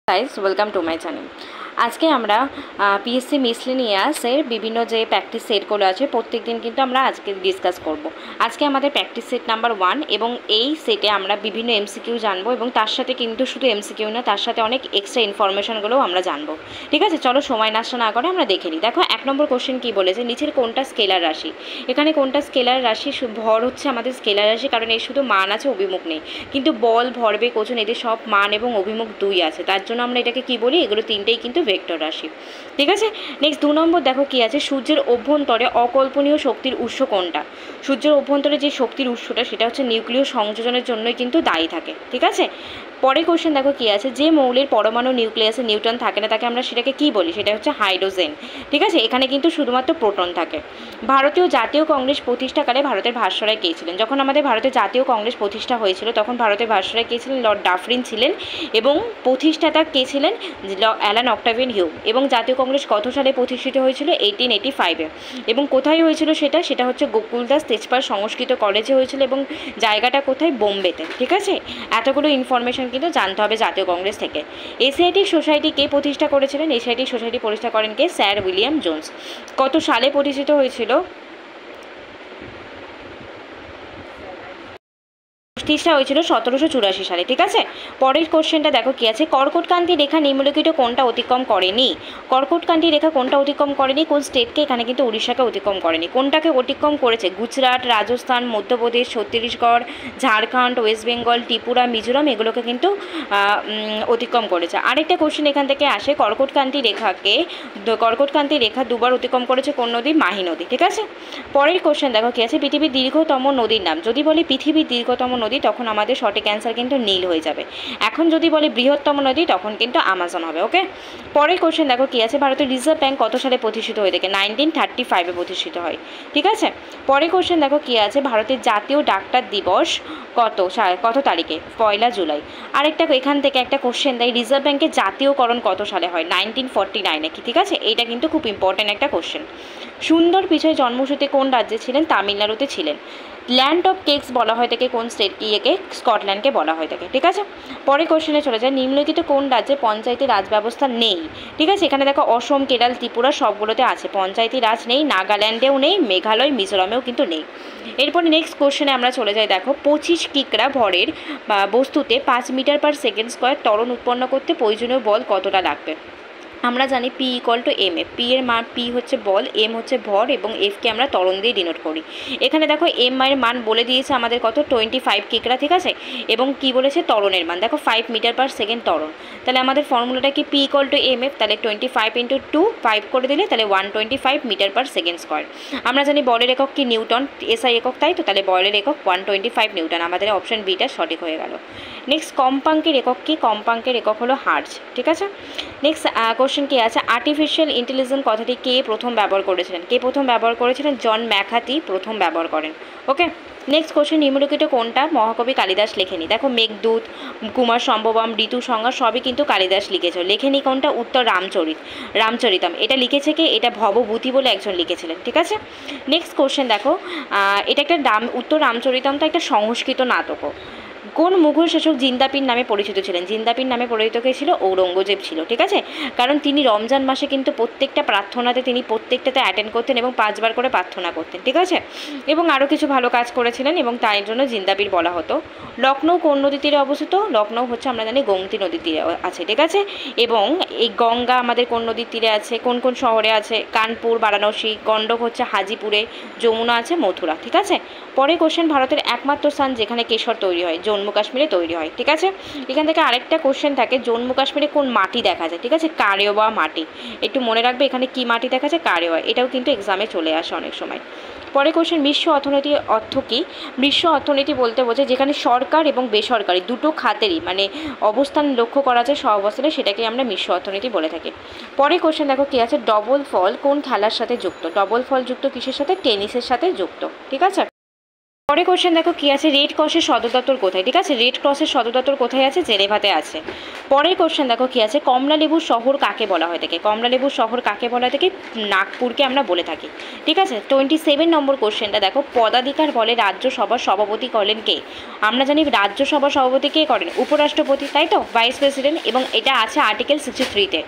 Guys welcome to my channel. आज के আমরা পিএসসি মিসলেনিয়াসের বিভিন্ন যে প্র্যাকটিস সেটগুলো আছে প্রত্যেক দিন কিন্তু আমরা আজকে ডিসকাস করব। আজকে আমাদের প্র্যাকটিস সেট নাম্বার 1 এবং এই সেটে আমরা বিভিন্ন এমসিকিউ জানবো এবং তার সাথে কিন্তু শুধু এমসিকিউ না, তার সাথে অনেক এক্সট্রা ইনফরমেশনগুলোও আমরা জানবো। ঠিক আছে, চলো সময় নষ্ট না করে আমরা দেখে নিই। দেখো 1 নম্বর কোশ্চেন কি বলেছে, নিচের কোনটা স্কেলার রাশি। এখানে কোনটা স্কেলার রাশি, ভর হচ্ছে আমাদের স্কেলার রাশি, কারণ এর শুধু মান আছে, অভিমুখ নেই। কিন্তু বল, ভরবেগ, ওজন এদের সব মান এবং অভিমুখ দুই আছে, তার জন্য আমরা এটাকে কি বলি, এগুলো তিনটেই কিন্তু ভেক্টর রাশি। ঠিক আছে, নেক্সট 2 নম্বর দেখো কি আছে, সূর্যের অভ্যন্তরে অকল্পনীয় শক্তির উৎস কোনটা। সূর্যের অভ্যন্তরে যে শক্তির উৎসটা সেটা হচ্ছে নিউক্লিয় সংযোজনের জন্যই কিন্তু দায়ী থাকে। ঠিক আছে, পরে কোশ্চেন দেখো কি আছে, যে মৌলের পরমাণু নিউক্লিয়াসে নিউট্রন থাকে না তাকে আমরা সেটাকে কি বলি, সেটা হচ্ছে হাইড্রোজেন। ঠিক আছে, এখানে কিন্তু শুধুমাত্র প্রোটন থাকে। ভারতীয় জাতীয় কংগ্রেস প্রতিষ্ঠাকালে ভারতের ভাস্করায় কে ছিলেন। যখন আমাদের ভারতের জাতীয় কংগ্রেস প্রতিষ্ঠা হয়েছিল তখন ভারতের ভাস্করায় কে ছিলেন, লর্ড ডাফরিন ছিলেন এবং প্রতিষ্ঠাতা কে ছিলেন, অ্যালান অক্টাভিয়ান হিউম। এবং জাতীয় কংগ্রেস কত সালে প্রতিষ্ঠিত হয়েছিল, 1885-এ। এবং কোথায় হয়েছিল সেটা হচ্ছে গোকুলদাস তেজপাল সংস্কৃত কলেজে হয়েছিল এবং জায়গাটা কোথায়, বোম্বেতে। ঠিক আছে, এতগুলো ইনফরমেশন কিন্তু জানতে হবে জাতীয় কংগ্রেস থেকে। এশিয়াটিক সোসাইটি কে প্রতিষ্ঠা করেছিলেন, এশিয়াটিক সোসাইটি প্রতিষ্ঠা করেন কে, স্যার উইলিয়াম জোন্স। কত সালে প্রতিষ্ঠিত হয়েছিল, প্রতিষ্ঠা হয়েছিল 1784 সালে। ঠিক আছে, পরের কোশ্চেনটা দেখো কি আছে, কর্কটক্রান্তি রেখা নিম্নলিখিত কোনটা অতিক্রম করেনি। কর্কটক্রান্তি রেখা কোনটা অতিক্রম করেনি, কোন স্টেটকে, এখানে কিন্তু উড়িষ্যাকে অতিক্রম করেনি। কোনটাকে অতিক্রম করেছে, গুজরাট, রাজস্থান, মধ্যপ্রদেশ, ছত্তিশগড়, ঝাড়খণ্ড, ওয়েস্ট বেঙ্গল, ত্রিপুরা, মিজোরাম, এগুলোকে কিন্তু অতিক্রম করেছে। আরেকটা কোশ্চেন এখান থেকে আসে, কর্কটক্রান্তি রেখা দুবার অতিক্রম করেছে কোন নদী, মাহি নদী। ঠিক আছে, পরের কোশ্চেন দেখো কি আছে, পৃথিবীর দীর্ঘতম নদীর নাম। যদি বলি পৃথিবীর দীর্ঘতম নদী তখন আমাদের সঠিক অ্যান্সার কিন্তু নীল হয়ে যাবে। এখন যদি বলি বৃহত্তম নদী তখন কিন্তু আমাজন হবে। ওকে, পরের কোশ্চেন দেখো কি আছে, ভারতের রিজার্ভ ব্যাংক কত সালে প্রতিষ্ঠিত হয়ে থাকে, 1935-এ প্রতিষ্ঠিত হয়। ঠিক আছে, পরের কোশ্চেন দেখো কি আছে, ভারতের জাতীয় ডাক্তার দিবস কত তারিখে, 1 জুলাই। আরেকটা এখান থেকে একটা কোশ্চেন দেয়, রিজার্ভ ব্যাংকের জাতীয়করণ কত সালে হয়, 1949-এ। কি ঠিক আছে, এইটা কিন্তু খুব ইম্পর্টেন্ট একটা কোশ্চেন। সুন্দর পিচাই জন্মসূত্রে কোন রাজ্যে ছিলেন, তামিলনাড়ুতে ছিলেন। ল্যান্ড অফ কেকস বলা হয় থাকে কোন স্টেট, ইয়েকে স্কটল্যান্ডকে বলা হয় থাকে। ঠিক আছে, পরের কোশ্চেনে চলে যায়, নিম্নলিখিত কোন রাজ্যে পঞ্চায়েতি রাজ ব্যবস্থা নেই। ঠিক আছে, এখানে দেখো অসম, কেরল, ত্রিপুরা সবগুলোতে আছে, পঞ্চায়েতি রাজ নেই। নাগাল্যান্ডেও নেই, মেঘালয়, মিজোরামেও কিন্তু নেই। এরপরে নেক্সট কোশ্চেনে আমরা চলে যাই, দেখো 25 কিগ্রা ভরের বস্তুতে 5 মিটার পার সেকেন্ড স্কোয়ার ত্বরণ উৎপন্ন করতে প্রয়োজনীয় বল কতটা লাগবে। আমরা জানি P = mf। পি এর মান, পি হচ্ছে বল, এম হচ্ছে ভর এবং এফকে আমরা ত্বরণ দিয়ে ডিনোট করি। এখানে দেখো এম এর মান বলে দিয়েছে আমাদের কত, 25 কিগ্রা। ঠিক আছে, এবং কি বলেছে, ত্বরণের মান দেখো 5 মিটার পার সেকেন্ড ত্বরণ। তাহলে আমাদের ফর্মুলাটা কি, P = mf, তাহলে 25 × 2 5 করে দিলে তাহলে 125 মিটার পার সেকেন্ড স্কোয়ার। আমরা জানি বলের একক কি, নিউটন, এসআই একক, তাই তো, তাহলে বলের একক 125 নিউটন। আমাদের অপশন বিটা সঠিক হয়ে গেল। নেক্সট কম্পাঙ্কের একক কি, কম্পাঙ্কের একক হলো হার্জ। ঠিক আছে, নেক্সট কোশ্চেন কি আছে, আর্টিফিশিয়াল ইন্টেলিজেন্স কথাটি কে প্রথম ব্যবহার করেছিলেন, জন ম্যাকার্থি প্রথম ব্যবহার করেন। ওকে, নেক্সট কোশ্চেন, নিম্নলিখিত কোনটা মহাকবি কালিদাস লেখেনি। দেখো মেঘদূত, কুমার সম্ভবম, ঋতু সংজ্ঞা সবই কিন্তু কালিদাস লিখেছে। লেখেনি কোনটা, উত্তর রামচরিতম। এটা লিখেছে কে, এটা ভবভূতি বলে একজন লিখেছিলেন। ঠিক আছে, নেক্সট কোশ্চেন দেখো, এটা একটা উত্তর রামচরিতমটা একটা সংস্কৃত নাটকও। কোন মুঘল শাসক জিন্দাপির নামে পরিচিত ছিলেন। জিন্দাপির নামে পরিচিত কে ছিল, ঔরঙ্গজেব ছিল। ঠিক আছে, কারণ তিনি রমজান মাসে কিন্তু প্রত্যেকটা প্রার্থনাতে তিনি প্রত্যেকটাতে অ্যাটেন্ড করতেন এবং 5 বার করে প্রার্থনা করতেন। ঠিক আছে, এবং আরও কিছু ভালো কাজ করেছিলেন এবং তাই জন্য জিন্দাপির বলা হতো। লখনৌ কোন নদী তীরে অবস্থিত, লখনৌ হচ্ছে আমরা জানি গোমতী নদীর তীরে আছে। ঠিক আছে, এবং এই গঙ্গা আমাদের কোন নদীর তীরে আছে, কোন কোন শহরে আছে, কানপুর, বারাণসী। গণ্ডক হচ্ছে হাজিপুরে, যমুনা আছে মথুরা। ঠিক আছে, পরে কোশ্চেন, ভারতের একমাত্র স্থান যেখানে কেশর তৈরি হয়, জম্মু কাশ্মীরে তৈরি হয়। ঠিক আছে, এখান থেকে আরেকটা কোশ্চেন থাকে, জম্মু কাশ্মীরে কোন মাটি দেখা যায়। ঠিক আছে, কারেওয়া মাটি। একটু মনে রাখবে এখানে কি মাটি দেখা যায়, কারেওয়া। এটাও কিন্তু এক্সামে চলে আসে অনেক সময়। পরে কোশ্চেন, বিশ্ব অর্থনীতি অর্থ কী। বিশ্ব অর্থনীতি বলতে বোঝায় যেখানে সরকার এবং বেসরকারি দুটো খাতেরই মানে অবস্থান লক্ষ্য করা যায় সহাবস্থানে, সেটাকে আমরা বিশ্ব অর্থনীতি বলে থাকি। পরে কোশ্চেন দেখো কি আছে, ডবল ফল কোন খেলার সাথে যুক্ত। ডবল ফল যুক্ত কিসের সাথে, টেনিসের সাথে যুক্ত। ঠিক আছে। পরে কোশ্চেন দেখো কি আছে, রেড ক্রসের সদর দপ্তর কোথায়? ঠিক আছে, রেড ক্রসের সদর দপ্তর কোথায় আছে? জেনেভাতে আছে। পরের কোশ্চেন দেখো কি আছে, কমলা লেবুর শহর কাকে বলা হয় থাকে? কমলা লেবুর শহর কাকে বলা হয় থাকে? নাগপুরকে আমরা বলে থাকি। ঠিক আছে, 27 নম্বর কোশ্চেনটা দেখো, পদাধিকার বলে রাজ্যসভার সভাপতি করেন কে? আমরা জানি রাজ্যসভার সভাপতি কে করেন? উপরাষ্ট্রপতি, তাই তো, ভাইস প্রেসিডেন্ট, এবং এটা আছে আর্টিকেল 63-তে।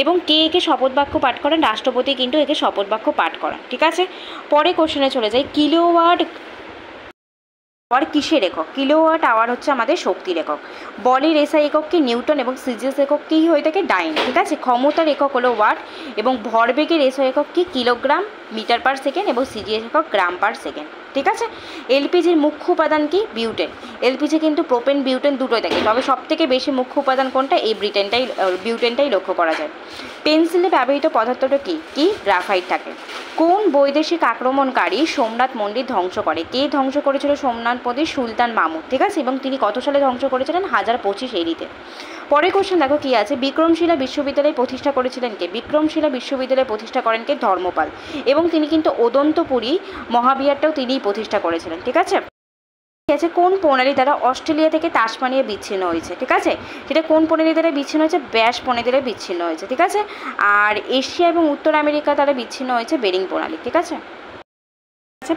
এবং কে একে শপথ বাক্য পাঠ করেন? রাষ্ট্রপতি কিন্তু একে শপথ বাক্য পাঠ করেন। ঠিক আছে, পরে কোশ্চেনে চলে যাই, কিলোওয়াট আওয়ার কিসের একক? কিলোওয়াট আওয়ার হচ্ছে আমাদের শক্তির একক। বলের এসআই একক কি? নিউটন, এবং সিজিএস একক কি হয়ে থাকে? ডাইন। ঠিক আছে, ক্ষমতার একক হলো ওয়াট, এবং ভরবেগের এসআই একক কি? কিলোগ্রাম মিটার পার সেকেন্ড, এবং সিজিএস একক গ্রাম পার সেকেন্ড। ঠিক আছে, এলপিজির মুখ্য উপাদান কি? বিউটেন। এলপিজি কিন্তু প্রোপেন বিউটেন দুটোই থাকে, তবে সবথেকে বেশি মুখ্য উপাদান কোনটা? এই বিউটেনটাই লক্ষ্য করা যায়। পেন্সিলে ব্যবহৃত পদার্থটা কি? গ্রাফাইট থাকে। কোন বৈদেশিক আক্রমণকারী সোমনাথ মন্দির ধ্বংস করে? কে ধ্বংস করেছিল সোমনাথ মন্দির? সুলতান মাহমুদ। ঠিক আছে, এবং তিনি কত সালে ধ্বংস করেছিলেন? 1025 এডিতে। পরের কোশ্চেন দেখো কি আছে, বিক্রমশিলা বিশ্ববিদ্যালয় প্রতিষ্ঠা করেছিলেন কে? বিক্রমশিলা বিশ্ববিদ্যালয় প্রতিষ্ঠা করেন কে? ধর্মপাল, এবং তিনি কিন্তু ওদন্তপুরী মহাবিহারটাও তিনিই প্রতিষ্ঠা করেছিলেন। ঠিক আছে, ঠিক আছে, কোন প্রণালী দ্বারা অস্ট্রেলিয়া থেকে তাসমানিয়া বিচ্ছিন্ন হয়েছে? ঠিক আছে, সেটা কোন প্রণালী দ্বারা বিচ্ছিন্ন হয়েছে? ব্যাস প্রণালী দ্বারা বিচ্ছিন্ন হয়েছে। ঠিক আছে, আর এশিয়া এবং উত্তর আমেরিকা দ্বারা বিচ্ছিন্ন হয়েছে বেরিং প্রণালী। ঠিক আছে,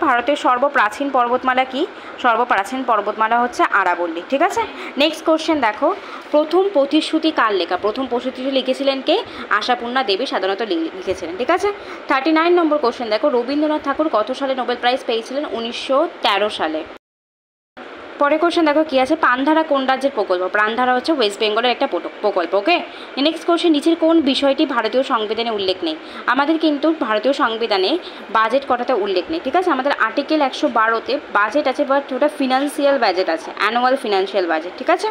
ভারতের সর্বপ্রাচীন পর্বতমালা কি? সর্বপ্রাচীন পর্বতমালা হচ্ছে আরাবল্লী। ঠিক আছে, নেক্সট কোশ্চেন দেখো, প্রথম প্রতিশ্রুতি কার লেখা? প্রথম প্রতিশ্রুতি লিখেছিলেন কে? আশাপূর্ণা দেবী সাধারণত লিখেছিলেন। ঠিক আছে, 39 নম্বর কোশ্চেন দেখো, রবীন্দ্রনাথ ঠাকুর কত সালে নোবেল প্রাইজ পেয়েছিলেন? 1913 সালে। পরে কোশ্চেন দেখো কি আছে, প্রাণধারা কোন রাজ্যের প্রকল্প? প্রাণধারা হচ্ছে ওয়েস্ট বেঙ্গলের একটা প্রকল্প। ওকে, নেক্সট কোশ্চেন, নিচের কোন বিষয়টি ভারতীয় সংবিধানে উল্লেখ নেই? আমাদের কিন্তু ভারতীয় সংবিধানে বাজেট কটাতে উল্লেখ নেই। ঠিক আছে, আমাদের আর্টিকেল 112-তে বাজেট আছে, বাট ওটা ফিনান্সিয়াল বাজেট আছে, অ্যানুয়াল ফিনান্সিয়াল বাজেট। ঠিক আছে,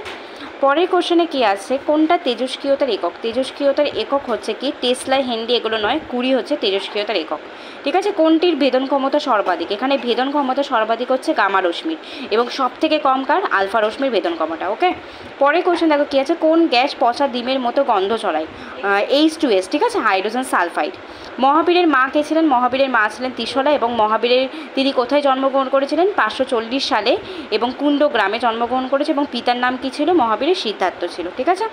পরের কোশ্চেনে কি আছে, কোনটা তেজস্ক্রিয়তার একক? তেজস্ক্রিয়তার একক হচ্ছে কি? টেসলা, হেনরি এগুলো নয়, কুড়ি হচ্ছে তেজস্ক্রিয়তার একক। ঠিক আছে, কোনটির ভেদন ক্ষমতা সর্বাধিক? এখানে ভেদন ক্ষমতা সর্বাধিক হচ্ছে গামা রশ্মির, এবং সব থেকে কম কার? আলফা রশ্মির ভেদন ক্ষমতা। ওকে, পরের কোশ্চেন দেখো কি আছে, কোন গ্যাস পচা ডিমের মতো গন্ধ ছড়ায়? H2S। ঠিক আছে, হাইড্রোজেন সালফাইড। মহাবীরের মা কে ছিলেন? মহাবীরের মা ছিলেন ত্রিশলা, এবং মহাবীরের তিনি কোথায় জন্মগ্রহণ করেছিলেন? 540 সালে, এবং কুণ্ড গ্রামে জন্মগ্রহণ করেছে, এবং পিতার নাম কি ছিল? মহাবীরের সিদ্ধার্থ ছিল। ঠিক আছে,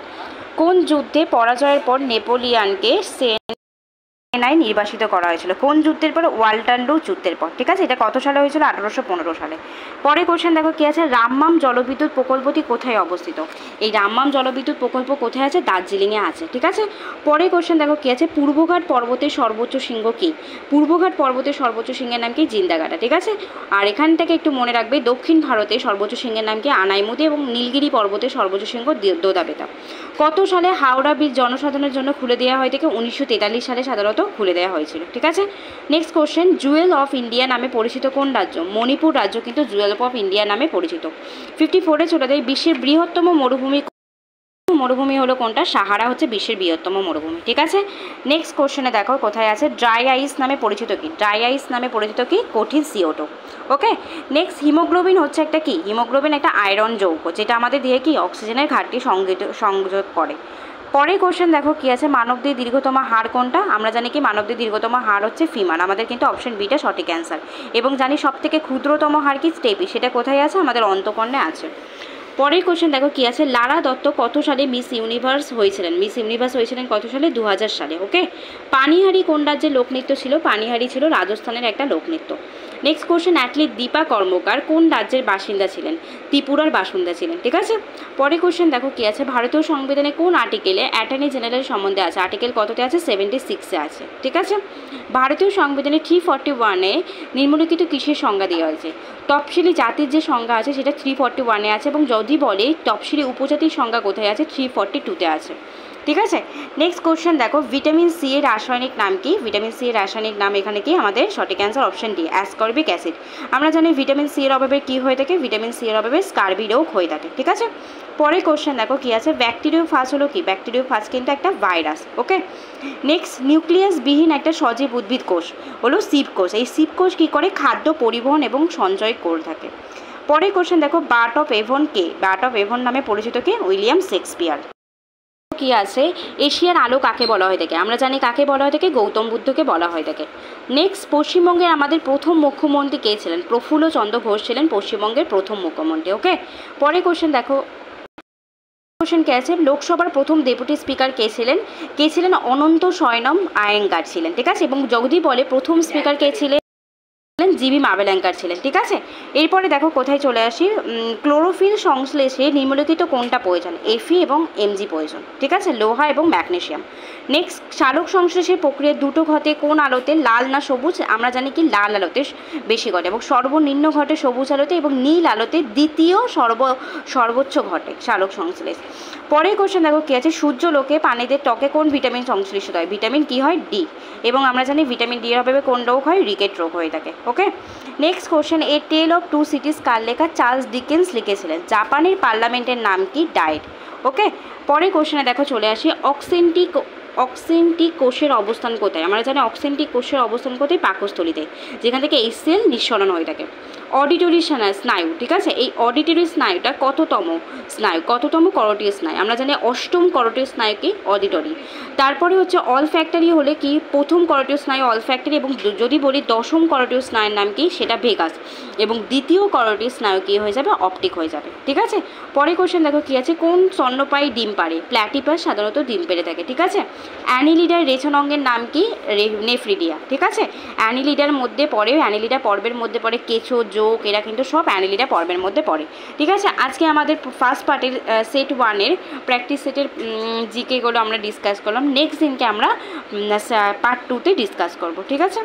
কোন যুদ্ধে পরাজয়ের পর নেপোলিয়ানকে সেনায় নির্বাসিত করা হয়েছিল? কোন যুদ্ধের পর? ওয়াটারলু যুদ্ধের পর। ঠিক আছে, এটা কত সালে হয়েছিল? 1815 সালে। পরে কোশ্চেন দেখো কি আছে, রামমাম জলবিদ্যুৎ প্রকল্পটি কোথায় অবস্থিত? এই রামমাম জলবিদ্যুৎ প্রকল্প কোথায় আছে? দার্জিলিংয়ে আছে। ঠিক আছে, পরে কোশ্চেন দেখো কি আছে, পূর্বঘাট পর্বতের সর্বোচ্চ শৃঙ্গ কি? পূর্বঘাট পর্বতের সর্বোচ্চ শৃঙ্গের নাম কি? জিন্দাগাটা। ঠিক আছে, আর এখান থেকে একটু মনে রাখবে, দক্ষিণ ভারতের সর্বোচ্চ শৃঙ্গের নাম কি? আনাইমুদি, এবং নীলগিরি পর্বতের সর্বোচ্চ শৃঙ্গ দোদাবেতা। কত সালে হাওড়া ব্রিজ জনসাধারণের জন্য খুলে দেওয়া হয় থেকে? 1943 সালে সাধারণত খুলে দেওয়া হয়েছিল। ঠিক আছে, next question, Jewel of India নামে পরিচিত কোন রাজ্য? মণিপুর রাজ্য কিন্তু জুয়েল অফ ইন্ডিয়া নামে পরিচিত। 54-এ চলে যায়, বিশ্বের বৃহত্তম মরুভূমি হলো কোনটা? সাহারা হচ্ছে বিশ্বের বৃহত্তম মরুভূমি। ঠিক আছে, নেক্সট কোশ্চেনে দেখো কোথায় আছে, ড্রাই আইস নামে পরিচিত কি? ড্রাই আইস নামে পরিচিত কি? কঠিন CO2। ওকে, নেক্সট, হিমোগ্লোবিন হচ্ছে একটা কি? হিমোগ্লোবিন একটা আয়রন যৌগ, যেটা আমাদের দেহে কি? অক্সিজেনের ঘাটতি সংযোগ করে। পরের কোশ্চেন দেখো কি আছে, মানবদের দীর্ঘতম হাড় কোনটা? আমরা জানি কি মানবদের দীর্ঘতম হাড় হচ্ছে ফিমার, আমাদের কিন্তু অপশন বিটা সঠিক অ্যান্সার। এবং জানি সব থেকে ক্ষুদ্রতম হাড় কি? স্টেপি, সেটা কোথায় আছে? আমাদের অন্তঃকর্ণে আছে। পরের কোশ্চেন দেখো কি আছে, লারা দত্ত কত সালে মিস ইউনিভার্স হয়েছিলেন? মিস ইউনিভার্স হয়েছিলেন কত সালে? 2000 সালে। ওকে, পানিহারি কোন রাজ্যের লোকনৃত্য ছিল? পানিহারি ছিল রাজস্থানের একটা লোকনৃত্য। Next question, athlete Dipa Karmakar কোন রাজ্যের বাসিন্দা ছিলেন? ত্রিপুরার বাসিন্দা ছিলেন। ঠিক আছে, পরের কোশ্চেন দেখো কি আছে, ভারতীয় সংবিধানে কোন আর্টিকেলে অ্যাটর্নি জেনারেল সম্বন্ধে আছে? আর্টিকেল কততে আছে? 76-এ আছে। ঠিক আছে, ভারতীয় সংবিধানে 341-এ নিম্নলিখিত কিসের সংজ্ঞা দেওয়া হয়েছে? তফসিলি জাতির যে সংজ্ঞা আছে সেটা 341-এ আছে, এবং যদি বলে তফসিলি উপজাতির সংজ্ঞা কোথায় আছে? 342-তে আছে। ঠিক আছে, নেক্সট কোশ্চেন দেখো, ভিটামিন সি এর রাসায়নিক নাম কি? ভিটামিন সি এর রাসায়নিক নাম এখানে কি? আমাদের সঠিক answer option D, ascorbic acid. আমরা জানি ভিটামিন সি এর অভাবে কি হয়ে থাকে? ভিটামিন সি এর অভাবে স্কারবি রোগ হয়ে থাকে। ঠিক আছে, পরের কোশ্চেন দেখো কি আছে, ব্যাকটেরিওফাজ হলো কি? ব্যাকটেরিওফাজ কিন্তু একটা ভাইরাস। ওকে, নেক্সট, নিউক্লিয়াস বিহীন একটা সজীব উদ্ভিদ কোষ হলো সিপ কোষ। এই সিপ কোষ কী করে? খাদ্য পরিবহন এবং সঞ্চয় করে থাকে। পরের কোশ্চেন দেখো, বার্ট অফ এভন কে? বার্ট অফ এভন নামে পরিচিত কে? William Shakespeare. কি আছে, এশিয়ার আলো কাকে বলা হয়ে থাকে? আমরা জানি কাকে বলা হয়ে থাকে, গৌতম বুদ্ধকে বলা হয়ে থাকে। নেক্সট, পশ্চিমবঙ্গের আমাদের প্রথম মুখ্যমন্ত্রী কে ছিলেন? প্রফুল্ল চন্দ্র ঘোষ ছিলেন পশ্চিমবঙ্গের প্রথম মুখ্যমন্ত্রী। ওকে, পরে কোশ্চেন দেখো, কোশ্চেন কে আছে, লোকসভার প্রথম ডেপুটি স্পিকার কে ছিলেন? অনন্ত শয়নম আয়েঙ্গার ছিলেন, ঠিক আছে। এবং যদি বলে প্রথম স্পিকার কে ছিলেন? জিবি মাভেলাঙ্কার ছিলেন, ঠিক আছে। এরপরে দেখো কোথায় চলে আসি, ক্লোরোফিল সংশ্লেষে নিম্নলিখিত কোনটা প্রয়োজন? এফি এবং এমজি প্রয়োজন, ঠিক আছে, লোহা এবং ম্যাগনেসিয়াম। নেক্সট, সালোক সংশ্লেষের প্রক্রিয়া দুটো ঘটে কোন আলোতে? লাল না সবুজ? আমরা জানি কি লাল আলোতে বেশি ঘটে, এবং সর্বনিম্ন ঘটে সবুজ আলোতে, এবং নীল আলোতে দ্বিতীয় সর্বোচ্চ ঘটে সালোক সংশ্লেষ। পরের কোশ্চেন দেখো কি আছে, সূর্যলোকে প্রাণীদের ত্বকে কোন ভিটামিন সংশ্লিষ্ট হয়? ভিটামিন কি হয়? ডি। এবং আমরা জানি ভিটামিন ডি এর অভাবে কোন রোগ হয়? রিকেট রোগ হয়ে থাকে। Okay, next question, A Tale of Two Cities কার লেখা? চার্লস ডিকেন্স লিখেছিলেন। জাপানের পার্লামেন্টের নাম কি? ডায়েট। ওকে, পরের কোশ্চেনে দেখো চলে আসি, অক্সেন্টিক কোষের অবস্থান কোথায়? আমরা জানি অক্সেন্টিক কোষের অবস্থান কোথায়? পাকস্থলীতে, যেখান থেকে HCl নিঃসরণ হয়ে থাকে। অডিটরি স্নায়ু, ঠিক আছে, এই অডিটরি স্নায়ুটা কততম স্নায়ু? করোটিয় স্নায়ু। আমরা জানি অষ্টম করোটিয় স্নায়ু কি? অডিটরি। তারপরে হচ্ছে অল ফ্যাক্টরি হলে কি? প্রথম করোটিয় স্নায়ু অল ফ্যাক্টরি, এবং যদি বলি দশম করোটিয় স্নায়ুর নাম কি? সেটা ভেগাস। এবং দ্বিতীয় করোটিয় স্নায়ু কি হয়ে যাবে? অপটিক হয়ে যাবে, ঠিক আছে। পরের কোশ্চেন দেখো কি আছে, কোন স্তন্যপায়ী ডিম পাড়ে? প্ল্যাটিপাস সাধারণত ডিম পেড়ে থাকে, ঠিক আছে। অ্যানিলিডার রেচন অঙ্গের নাম কি? নেফ্রিডিয়া, ঠিক আছে। অ্যানিলিডার মধ্যে পড়ে, অ্যানিলিডা পর্বের মধ্যে পড়ে কেঁচো, জোক, এরা কিন্তু সব অ্যানিলিডা পর্বের মধ্যে পড়ে, ঠিক আছে। আজকে আমাদের ফার্স্ট পার্টের সেট 1-এর প্র্যাকটিস সেটের জিকেগুলো আমরা ডিসকাস করলাম। নেক্সট দিনকে আমরা পার্ট 2-তে ডিসকাস করব, ঠিক আছে।